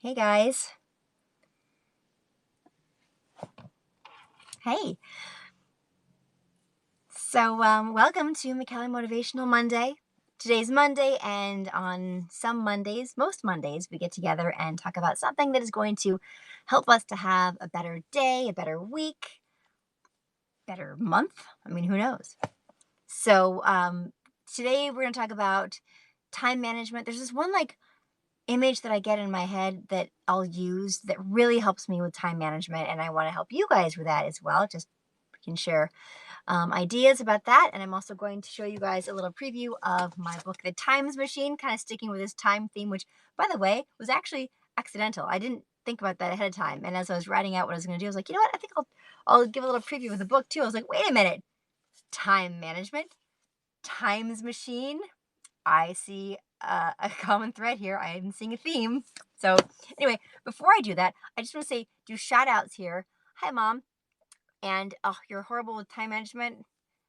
Hey guys. Hey. Welcome to McKellar Motivational Monday. Today's Monday, and on some Mondays, most Mondays, we get together and talk about something that is going to help us to have a better day, a better week, better month. I mean, who knows? So, Today we're going to talk about time management. There's this one image that I get in my head that I'll use that really helps me with time management, and I want to help you guys with that as well. Just we can share ideas about that. And I'm also going to show you guys a little preview of my book, The Times Machine, kind of sticking with this time theme, which, by the way, was actually accidental. I didn't think about that ahead of time. And as I was writing out what I was going to do, I was like, you know what? I think I'll give a little preview of the book too. I was like, wait a minute, time management, times machine. I see a common thread here. I am seeing a theme. So anyway, before I do that, I just want to say, do shout outs here. Hi, Mom. And oh, you're horrible with time management.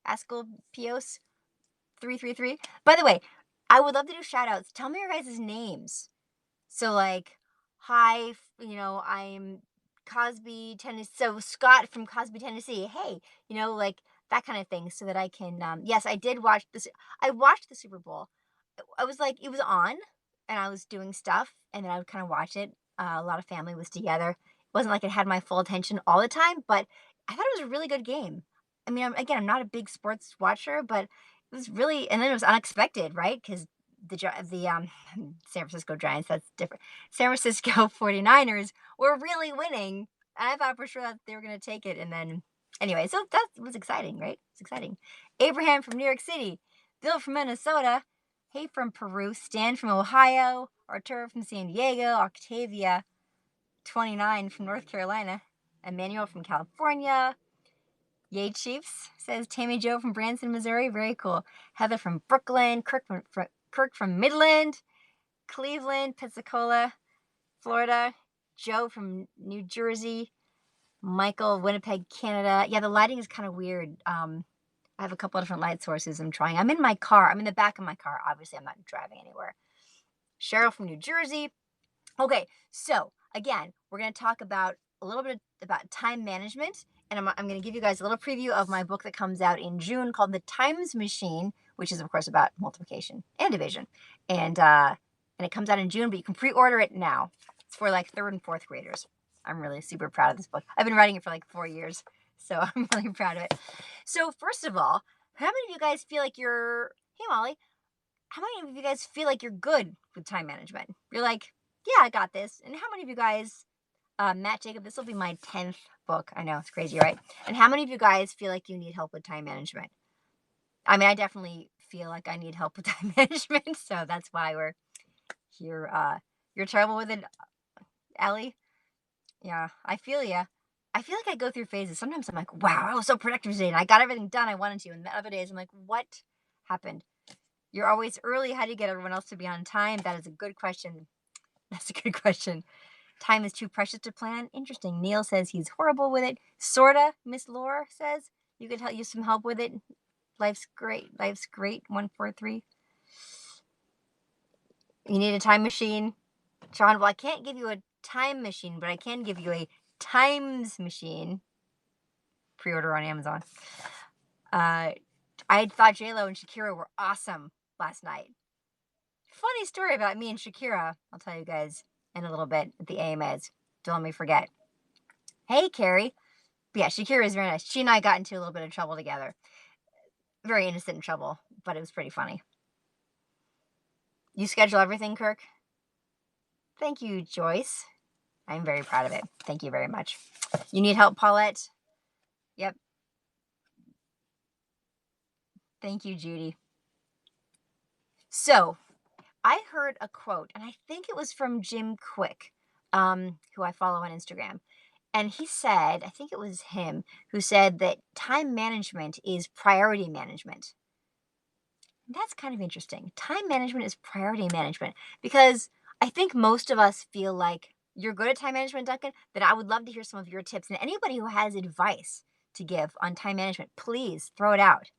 Asclepios 333. By the way, I would love to do shout outs. Tell me your guys' names. So hi, I'm Cosby, Tennessee. So Scott from Cosby, Tennessee. Hey, that kind of thing, so that I can. Yes, I did watch this. I watched the Super Bowl. I was like, it was on, and I was doing stuff, and then I would kind of watch it. A lot of family was together. It wasn't like it had my full attention all the time, but I thought it was a really good game. I mean, I'm not a big sports watcher, but it was really, and then it was unexpected, right? Because the San Francisco Giants, that's different. San Francisco 49ers were really winning. And I thought for sure that they were going to take it. And then, anyway, so that was exciting, right? It's exciting. Abraham from New York City, Bill from Minnesota, Hey from Peru, Stan from Ohio, Arturo from San Diego, Octavia 29 from North Carolina, Emmanuel from California, Yay Chiefs says Tammy Joe from Branson, Missouri. Very cool. Heather from Brooklyn, Kirk from Midland, Cleveland, Pensacola, Florida, Joe from New Jersey, Michael, Winnipeg, Canada. Yeah, the lighting is kind of weird. I have a couple of different light sources I'm trying. I'm in my car. I'm in the back of my car. Obviously, I'm not driving anywhere. Cheryl from New Jersey. Okay, so again, we're going to talk about a little bit about time management, and I'm going to give you guys a little preview of my book that comes out in June called The Times Machine, which is of course about multiplication and division, and it comes out in June, but you can pre-order it now. It's for like third and fourth graders. I'm really super proud of this book. I've been writing it for like 4 years, so I'm really proud of it. So first of all, how many of you guys feel like hey Molly, how many of you guys feel like you're good with time management? You're like, yeah, I got this. And how many of you guys, Matt Jacob, this will be my 10th book. I know, it's crazy, right? And how many of you guys feel like you need help with time management? I mean, I definitely feel like I need help with time management. So that's why we're here. You're trouble with it, Ellie? Yeah, I feel ya. I feel like I go through phases. Sometimes I'm like, wow, I was so productive today and I got everything done I wanted to. And the other days I'm like, what happened? You're always early. How do you get everyone else to be on time? That is a good question. That's a good question. Time is too precious to plan. Interesting. Neil says he's horrible with it. Sorta. Miss Laura says you could use some help with it. Life's great. Life's great. 143. You need a time machine. Sean, well, I can't give you a time machine, but I can give you a times machine. Pre-order on Amazon. I thought JLo and Shakira were awesome last night. Funny story about me and Shakira. I'll tell you guys in a little bit at the AMAs. Don't let me forget. Hey, Carrie. But yeah, Shakira is very nice. She and I got into a little bit of trouble together. Very innocent trouble, but it was pretty funny. You schedule everything, Kirk? Thank you, Joyce. I'm very proud of it. Thank you very much. You need help, Paulette? Yep. Thank you, Judy. So, I heard a quote, and I think it was from Jim Quick, who I follow on Instagram. And he said, I think it was him who said that time management is priority management. That's kind of interesting. Time management is priority management because I think most of us feel like you're good at time management, Duncan. Then I would love to hear some of your tips. And anybody who has advice to give on time management, please throw it out.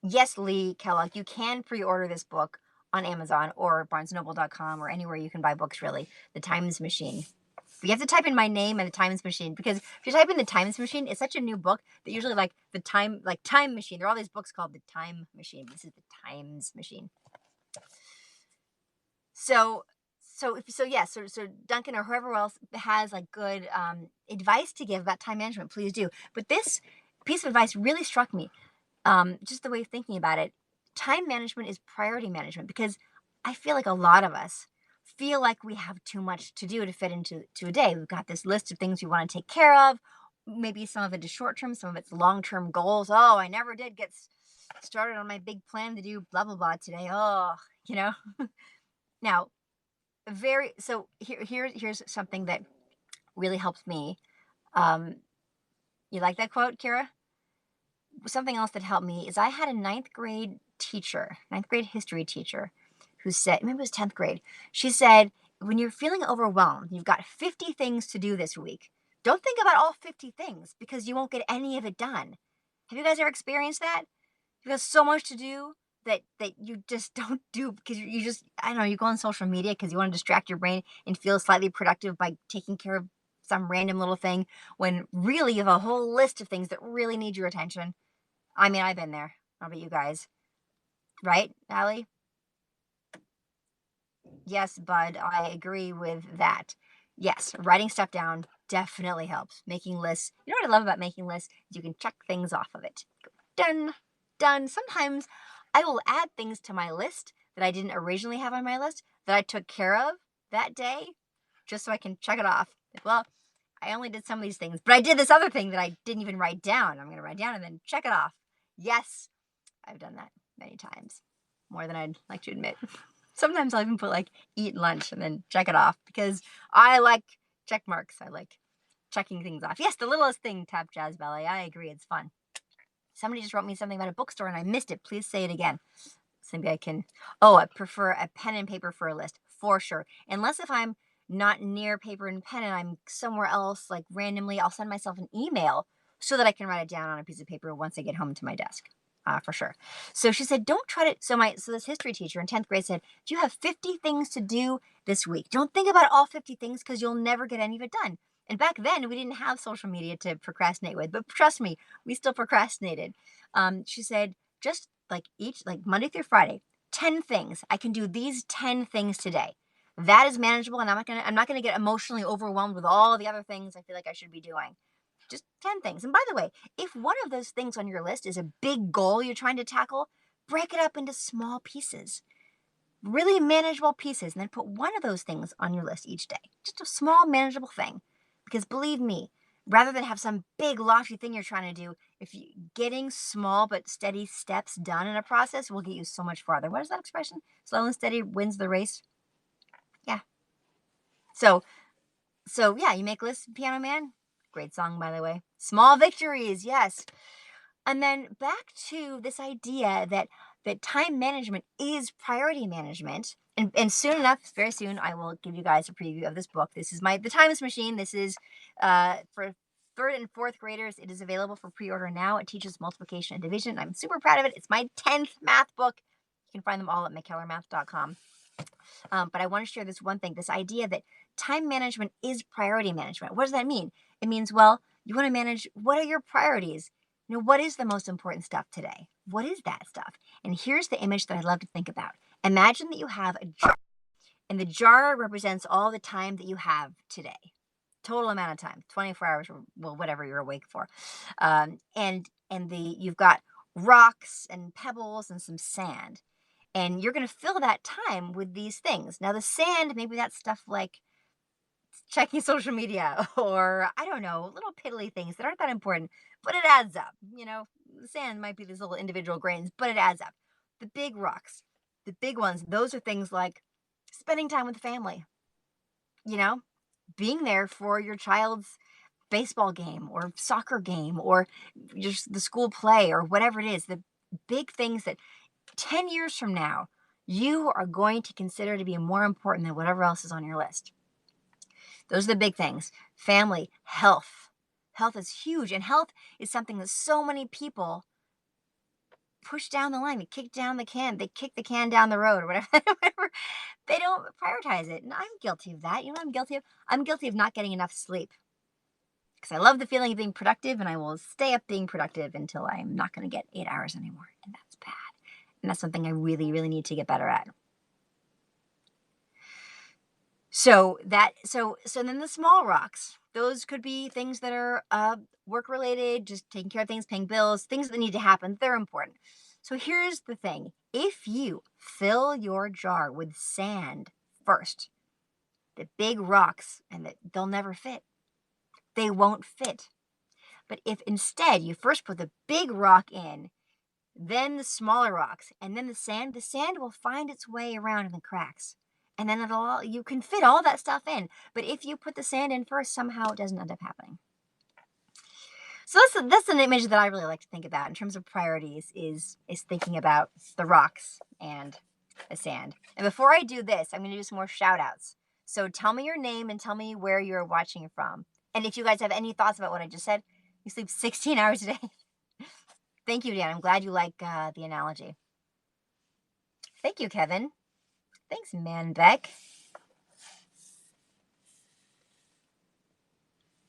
Yes, Lee Kellogg, you can pre order this book on Amazon or barnesandnoble.com or anywhere you can buy books, really. The Times Machine. You have to type in my name and the Times Machine, because if you type in the Times Machine, it's such a new book that usually like Time Machine. There are all these books called the Time Machine. This is the Times Machine. So so Duncan or whoever else has like good advice to give about time management, please do. But this piece of advice really struck me. Just the way of thinking about it. Time management is priority management, because I feel like a lot of us feel like we have too much to do to fit into a day. We've got this list of things we want to take care of. Maybe some of it is short term, some of it's long term goals. Oh, I never did get started on my big plan to do blah blah blah today. Oh, you know. Now, here's something that really helps me. Um, you like that quote, Kira? Something else that helped me is I had a ninth grade history teacher, who said, maybe it was 10th grade. She said, when you're feeling overwhelmed, you've got 50 things to do this week. Don't think about all 50 things, because you won't get any of it done. Have you guys ever experienced that? You have so much to do that you just don't do, because you just, I don't know, you go on social media because you want to distract your brain and feel slightly productive by taking care of some random little thing, when really you have a whole list of things that really need your attention. I mean, I've been there. How about you guys? Right, Allie? Yes, Bud, I agree with that. Yes, writing stuff down definitely helps. Making lists. You know what I love about making lists? You can check things off of it. Done. Done. Sometimes I will add things to my list that I didn't originally have on my list that I took care of that day, just so I can check it off. Like, well, I only did some of these things, but I did this other thing that I didn't even write down. I'm going to write down and then check it off. Yes, I've done that many times, more than I'd like to admit. Sometimes I'll even put like eat lunch and then check it off, because I like check marks. I like checking things off. Yes, the littlest thing, tap jazz ballet. I agree. It's fun. Somebody just wrote me something about a bookstore and I missed it. Please say it again. So maybe I can. Oh, I prefer a pen and paper for a list, for sure. Unless if I'm not near paper and pen and I'm somewhere else, like randomly, I'll send myself an email so that I can write it down on a piece of paper once I get home to my desk. For sure. So she said, don't try to. So this history teacher in 10th grade said, do you have 50 things to do this week? Don't think about all 50 things, because you'll never get any of it done. And back then, we didn't have social media to procrastinate with, but trust me, we still procrastinated. She said, just like Monday through Friday, 10 things. I can do these 10 things today. That is manageable, and I'm not gonna get emotionally overwhelmed with all the other things I feel like I should be doing. Just 10 things. And by the way, if one of those things on your list is a big goal you're trying to tackle, break it up into small pieces, really manageable pieces, and then put one of those things on your list each day. Just a small, manageable thing. Because believe me, rather than have some big, lofty thing you're trying to do, if you getting small but steady steps done in a process will get you so much farther. What is that expression? Slow and steady wins the race. Yeah. So yeah, you make lists, Piano Man. Great song, by the way. Small victories, yes. And then back to this idea that time management is priority management. And soon enough, very soon, I will give you guys a preview of this book. This is the Times Machine. This is for third and fourth graders. It is available for pre-order now. It teaches multiplication and division. I'm super proud of it. It's my 10th math book. You can find them all at mckellarmath.com. But I want to share this one thing, this idea that time management is priority management. What does that mean? It means, well, you want to manage, what are your priorities? What is the most important stuff today? What is that stuff? And here's the image that I love to think about. Imagine that you have a jar, and the jar represents all the time that you have today. Total amount of time, 24 hours, or well, whatever you're awake for. You've got rocks and pebbles and some sand. And you're going to fill that time with these things. Now, the sand, maybe that's stuff like checking social media or, I don't know, little piddly things that aren't that important, but it adds up. The sand might be these little individual grains, but it adds up. The big rocks, the big ones, those are things like spending time with the family, you know, being there for your child's baseball game or soccer game or just the school play or whatever it is. The big things that 10 years from now, you are going to consider to be more important than whatever else is on your list. Those are the big things. Family, health. Health is huge, and health is something that so many people push down the line, they kick down the can, they kick the can down the road or whatever, whatever. They don't prioritize it. And I'm guilty of that. You know what I'm guilty of? I'm guilty of not getting enough sleep because I love the feeling of being productive and I will stay up being productive until I'm not going to get 8 hours anymore. And that's bad. And that's something I really, really need to get better at. So then the small rocks, those could be things that are work related, just taking care of things, paying bills, things that need to happen. They're important. So here's the thing. If you fill your jar with sand first, the big rocks, and they'll never fit. They won't fit. But if instead you first put the big rock in, then the smaller rocks, and then the sand will find its way around in the cracks. And then you can fit all that stuff in. But if you put the sand in first, somehow it doesn't end up happening. So that's an image that I really like to think about in terms of priorities is thinking about the rocks and the sand. And before I do this, I'm going to do some more shout outs. So tell me your name and tell me where you're watching from. And if you guys have any thoughts about what I just said, you sleep 16 hours a day. Thank you, Dan. I'm glad you like the analogy. Thank you, Kevin. Thanks, Manbeck.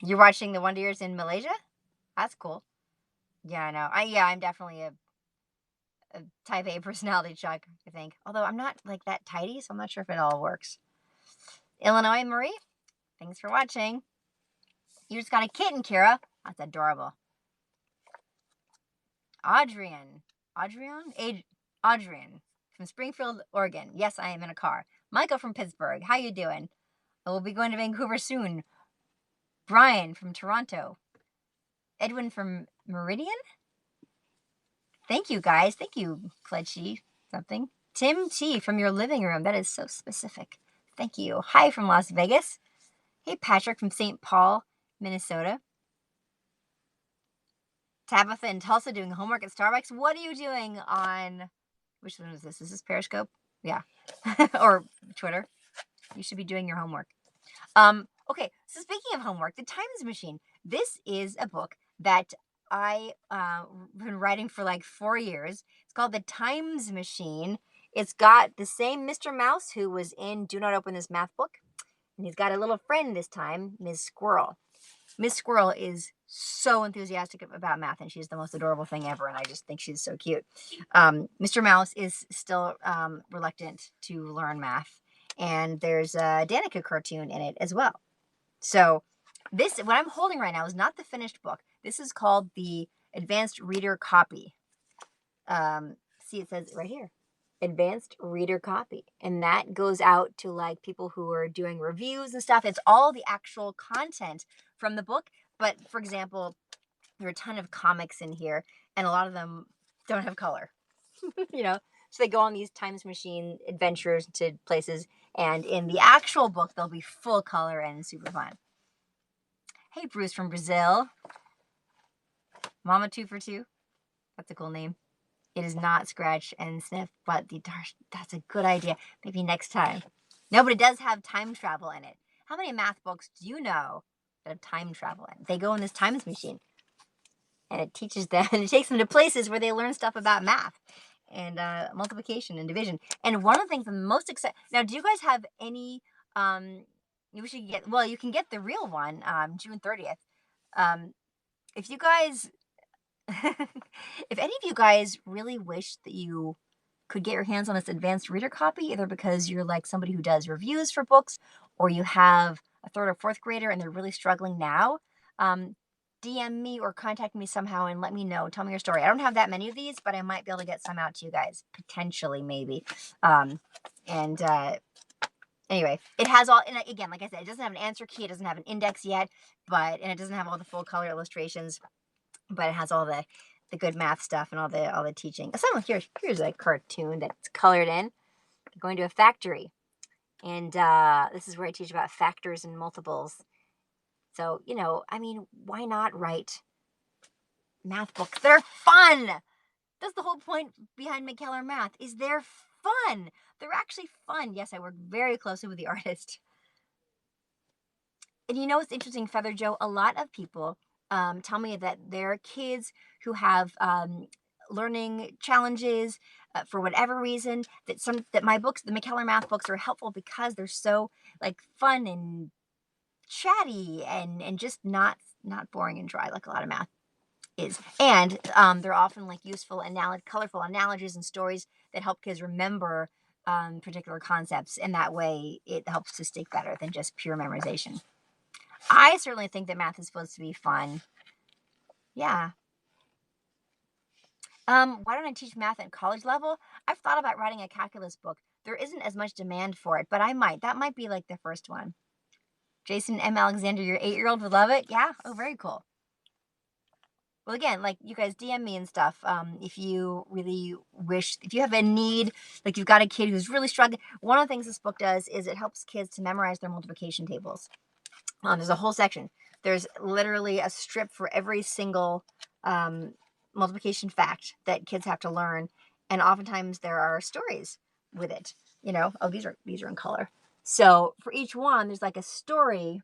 You're watching the Wonder Years in Malaysia? That's cool. Yeah, I know. I'm definitely a type A personality check, I think. Although I'm not like that tidy, so I'm not sure if it all works. Illinois Marie, thanks for watching. You just got a kitten, Kira. That's adorable. Adrian from Springfield, Oregon. Yes, I am in a car. Michael from Pittsburgh. How you doing? I will be going to Vancouver soon. Brian from Toronto. Edwin from Meridian. Thank you, guys. Thank you, Kledchi something. Tim T from your living room. That is so specific. Thank you. Hi from Las Vegas. Hey, Patrick from St. Paul, Minnesota. Tabitha in Tulsa doing homework at Starbucks. What are you doing on, which one is this? Is this Periscope? Yeah. Or Twitter. You should be doing your homework. Okay, so speaking of homework, the Times Machine. This is a book that I been writing for like 4 years. It's called The Times Machine. It's got the same Mr. Mouse who was in Do Not Open This Math Book. And he's got a little friend this time, Ms. Squirrel. Miss Squirrel is so enthusiastic about math, and she's the most adorable thing ever, and I just think she's so cute. Mr. Mouse is still reluctant to learn math, and there's a Danica cartoon in it as well. So what I'm holding right now is not the finished book. This is called the Advanced Reader Copy. See, it says right here. Advanced Reader Copy, and that goes out to like people who are doing reviews and stuff. It's all the actual content from the book, but for example, there are a ton of comics in here, and a lot of them don't have color. So they go on these Times Machine adventures to places, and in the actual book they'll be full color and super fun. Hey, Bruce from Brazil. Mama 2 for 2. That's a cool name. It is not Scratch and Sniff, but that's a good idea. Maybe next time. No, but it does have time travel in it. How many math books do you know that have time travel in it? They go in this Times Machine, and it teaches them, and it takes them to places where they learn stuff about math and multiplication and division. And one of the things I'm most excited. Now, do you guys have any? You can get the real one, June 30th. If you guys. If any of you guys really wish that you could get your hands on this advanced reader copy, either because you're like somebody who does reviews for books, or you have a 3rd or 4th grader and they're really struggling now, DM me or contact me somehow and let me know. Tell me your story. I don't have that many of these, but I might be able to get some out to you guys, potentially, maybe. Anyway, it has all, and again, like I said, it doesn't have an answer key, it doesn't have an index yet, and it doesn't have all the full color illustrations. But it has all the good math stuff and all the teaching. Here's a cartoon that's colored in. I'm going to a factory, and this is where I teach about factors and multiples. So why not write math books that are fun? That's the whole point behind McKellar Math. Is they're fun. They're actually fun. Yes, I work very closely with the artist. And what's interesting, Feather Joe? A lot of people tell me that there are kids who have learning challenges for whatever reason, that my books, the McKellar math books, are helpful because they're so like fun and chatty and just not boring and dry like a lot of math is. And they're often like useful and colorful analogies and stories that help kids remember particular concepts. And that way it helps to stick better than just pure memorization. I certainly think that math is supposed to be fun. Yeah. Why don't I teach math at college level? I've thought about writing a calculus book. There isn't as much demand for it, but I might. That might be like the first one. Jason M. Alexander, your 8-year-old would love it. Yeah. Oh, very cool. Well, again, like you guys DM me and stuff. If you really wish, if you have a need, like you've got a kid who's really struggling, one of the things this book does is it helps kids to memorize their multiplication tables. There's a whole section. There's literally a strip for every single um, multiplication fact that kids have to learn, and oftentimes there are stories with it. Oh, these are in color. So for each one, there's like a story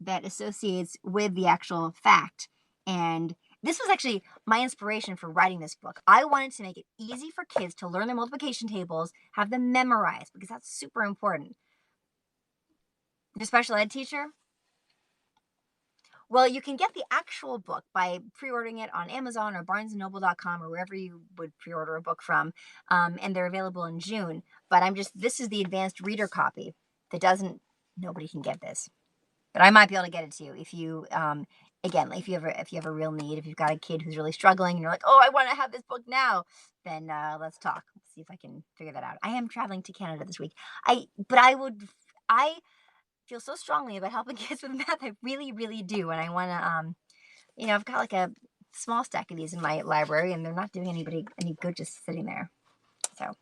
that associates with the actual fact. And this was actually my inspiration for writing this book. I wanted to make it easy for kids to learn their multiplication tables, have them memorized, because that's super important. Your special ed teacher? Well, you can get the actual book by pre-ordering it on Amazon or barnesandnoble.com or wherever you would pre-order a book from. And they're available in June. But this is the advanced reader copy that nobody can get this. But I might be able to get it to you if you, again, if you have a real need, if you've got a kid who's really struggling and you're like, oh, I want to have this book now, then let's talk. See if I can figure that out. I am traveling to Canada this week. I feel so strongly about helping kids with math. I really, really do. And I want to, I've got like a small stack of these in my library and they're not doing anybody any good just sitting there. So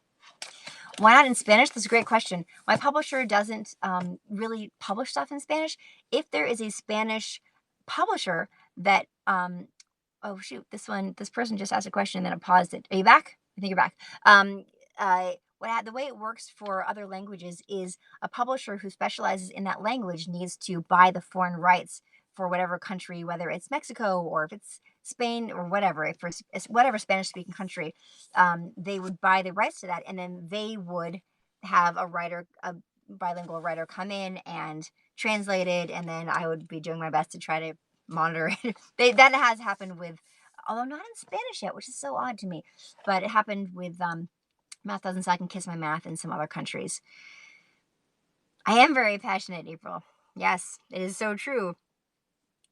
why not in Spanish? That's a great question. My publisher doesn't really publish stuff in Spanish. If there is a Spanish publisher that, oh shoot, this person just asked a question and then it paused it. Are you back? I think you're back. The way it works for other languages is a publisher who specializes in that language needs to buy the foreign rights for whatever country, whether it's Mexico or if it's Spain or whatever, if it's whatever Spanish speaking country, they would buy the rights to that, and then they would have a bilingual writer come in and translate it, and then I would be doing my best to try to monitor it. That has happened with, although not in Spanish yet, which is so odd to me, but it happened with Math Doesn't Suck and Kiss My Math in some other countries. I am very passionate, April. Yes, it is so true.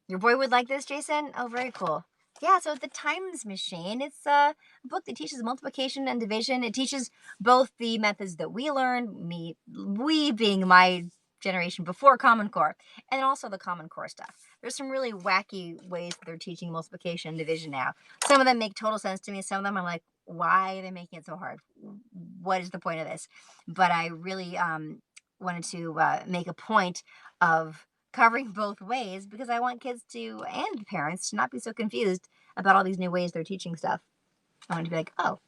Your boy would like this, Jason? Oh, very cool. Yeah, so The Times Machine, it's a book that teaches multiplication and division. It teaches both the methods that we learned, we being my generation before Common Core, and also the Common Core stuff. There's some really wacky ways that they're teaching multiplication and division now. Some of them make total sense to me. Some of them I'm like, why are they making it so hard? What is the point of this? But I really wanted to make a point of covering both ways because I want kids and parents to not be so confused about all these new ways they're teaching stuff. I want to be like, oh,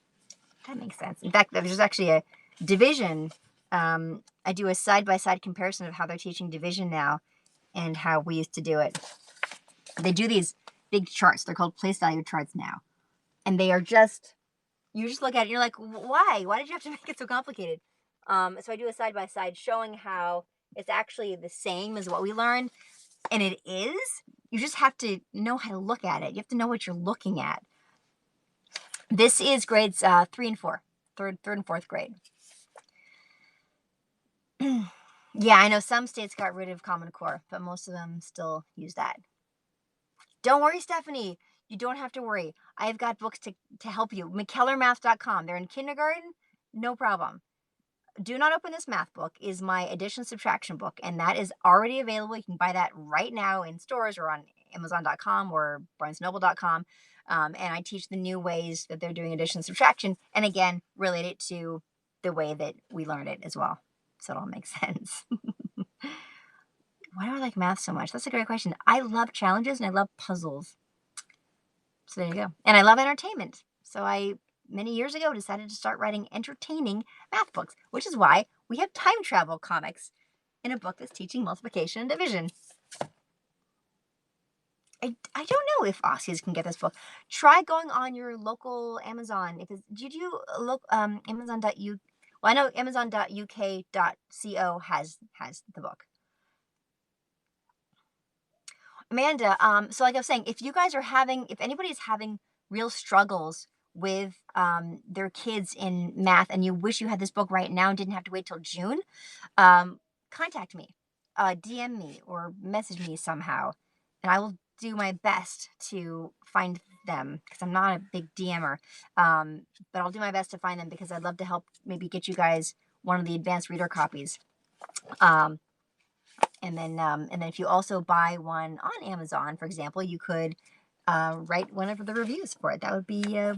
that makes sense. In fact, there's actually a division. I do a side-by-side comparison of how they're teaching division now and how we used to do it. They do these big charts. They're called place value charts now. And they are you just look at it and you're like, why? Why did you have to make it so complicated? So I do a side-by-side showing how it's actually the same as what we learned. And it is. You just have to know how to look at it. You have to know what you're looking at. This is grades 3 and 4, third and fourth grade. Yeah, I know some states got rid of Common Core, but most of them still use that. Don't worry, Stephanie. You don't have to worry. I've got books to help you. McKellarmath.com. They're in kindergarten. No problem. Do Not Open This Math book is my addition subtraction book, and that is already available. You can buy that right now in stores or on Amazon.com or BarnesNoble.com. And I teach the new ways that they're doing addition subtraction, and again, relate it to the way that we learned it as well. So it all makes sense. Why do I like math so much? That's a great question. I love challenges and I love puzzles. So there you go. And I love entertainment. So I, many years ago, decided to start writing entertaining math books, which is why we have time travel comics in a book that's teaching multiplication and division. I don't know if Aussies can get this book. Try going on your local Amazon. If it's, did you look Amazon.u? Well, I know Amazon.uk.co has the book. Amanda, so like I was saying, if you guys are having, if anybody's having real struggles with their kids in math and you wish you had this book right now and didn't have to wait till June, um, contact me, DM me, or message me somehow, and I will do my best to find them because I'm not a big DMer. But I'll do my best to find them because I'd love to help maybe get you guys one of the advanced reader copies. And then if you also buy one on Amazon, for example, you could write one of the reviews for it. That would be a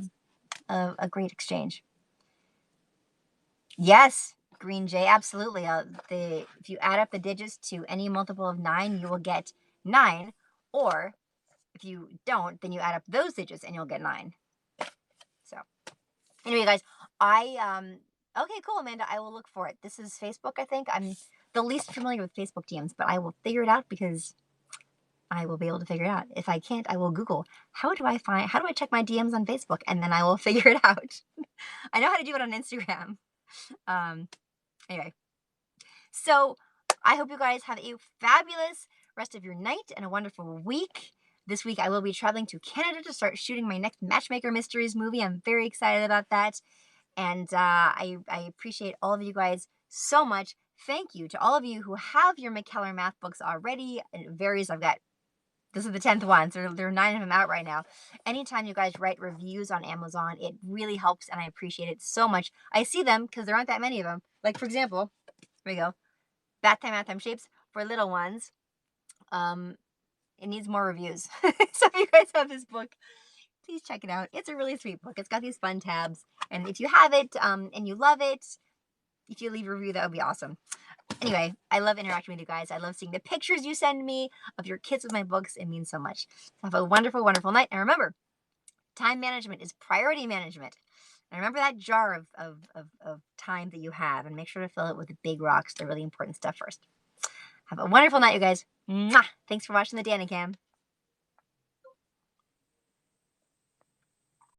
great exchange. Yes, Green Jay, absolutely. If you add up the digits to any multiple of 9, you will get 9. Or if you don't, then you add up those digits and you'll get 9. So anyway, guys, okay, cool, Amanda. I will look for it. This is Facebook, I think. I'm the least familiar with Facebook DMs, but I will figure it out because I will be able to figure it out. If I can't, I will Google how do I check my DMs on Facebook, and then I will figure it out. I know how to do it on Instagram. Anyway, so I hope you guys have a fabulous rest of your night and a wonderful week. This week I will be traveling to Canada to start shooting my next Matchmaker Mysteries movie. I'm very excited about that. And I appreciate all of you guys so much. Thank you to all of you who have your McKellar math books already. It varies. This is the 10th one, so there are 9 of them out right now. Anytime you guys write reviews on Amazon, it really helps, and I appreciate it so much. I see them because there aren't that many of them. Like, for example, here we go. Bath Time, Math Time Shapes for little ones. It needs more reviews. So if you guys have this book, please check it out. It's a really sweet book. It's got these fun tabs. And if you have it and you love it, if you leave a review, that would be awesome. Anyway, I love interacting with you guys. I love seeing the pictures you send me of your kids with my books. It means so much. Have a wonderful, wonderful night. And remember, time management is priority management. And remember that jar of time that you have, and make sure to fill it with the big rocks, the really important stuff first. Have a wonderful night, you guys. Mwah! Thanks for watching the Danny Cam.